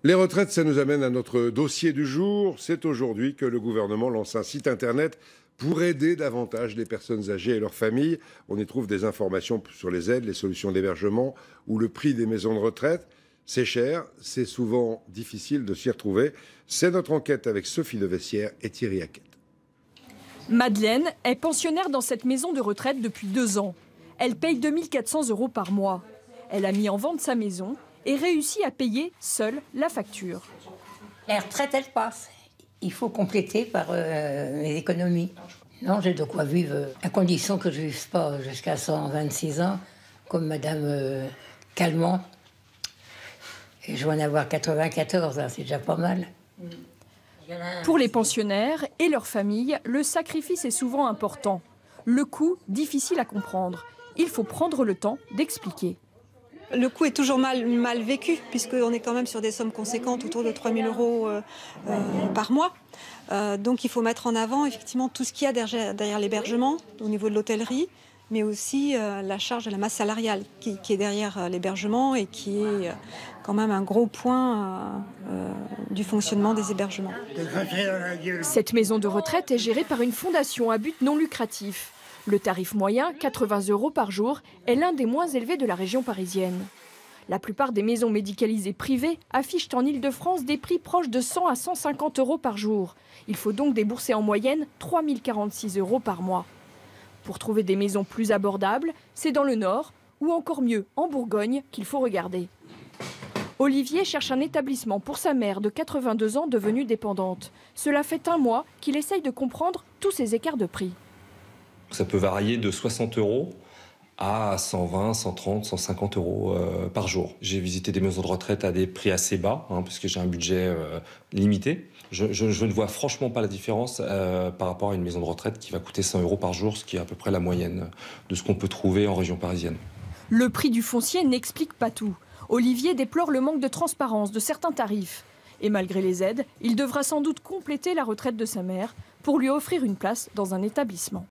Les retraites, ça nous amène à notre dossier du jour. C'est aujourd'hui que le gouvernement lance un site internet pour aider davantage les personnes âgées et leurs familles. On y trouve des informations sur les aides, les solutions d'hébergement ou le prix des maisons de retraite. C'est cher, c'est souvent difficile de s'y retrouver. C'est notre enquête avec Sophie Levessière et Thierry Hackett. Madeleine est pensionnaire dans cette maison de retraite depuis 2 ans. Elle paye 2 400 € par mois. Elle a mis en vente sa maison et réussit à payer seule la facture. La retraite, elle passe. Il faut compléter par les économies. Non, j'ai de quoi vivre, à condition que je ne vive pas jusqu'à 126 ans, comme Madame Calment. Et je vais en avoir 94, hein, c'est déjà pas mal. Pour les pensionnaires et leurs familles, le sacrifice est souvent important. Le coût, difficile à comprendre. Il faut prendre le temps d'expliquer. Le coût est toujours mal vécu, puisqu'on est quand même sur des sommes conséquentes, autour de 3 000 € par mois. Donc il faut mettre en avant effectivement tout ce qu'il y a derrière l'hébergement, au niveau de l'hôtellerie, mais aussi la charge de la masse salariale qui est derrière l'hébergement et qui est quand même un gros point du fonctionnement des hébergements. Cette maison de retraite est gérée par une fondation à but non lucratif. Le tarif moyen, 80 € par jour, est l'un des moins élevés de la région parisienne. La plupart des maisons médicalisées privées affichent en Île-de-France des prix proches de 100 à 150 € par jour. Il faut donc débourser en moyenne 3 046 € par mois. Pour trouver des maisons plus abordables, c'est dans le Nord, ou encore mieux, en Bourgogne, qu'il faut regarder. Olivier cherche un établissement pour sa mère de 82 ans devenue dépendante. Cela fait 1 mois qu'il essaye de comprendre tous ces écarts de prix. Ça peut varier de 60 € à 120, 130, 150 € par jour. J'ai visité des maisons de retraite à des prix assez bas, puisque j'ai un budget limité. Je ne vois franchement pas la différence par rapport à une maison de retraite qui va coûter 100 € par jour, ce qui est à peu près la moyenne de ce qu'on peut trouver en région parisienne. Le prix du foncier n'explique pas tout. Olivier déplore le manque de transparence de certains tarifs. Et malgré les aides, il devra sans doute compléter la retraite de sa mère pour lui offrir une place dans un établissement.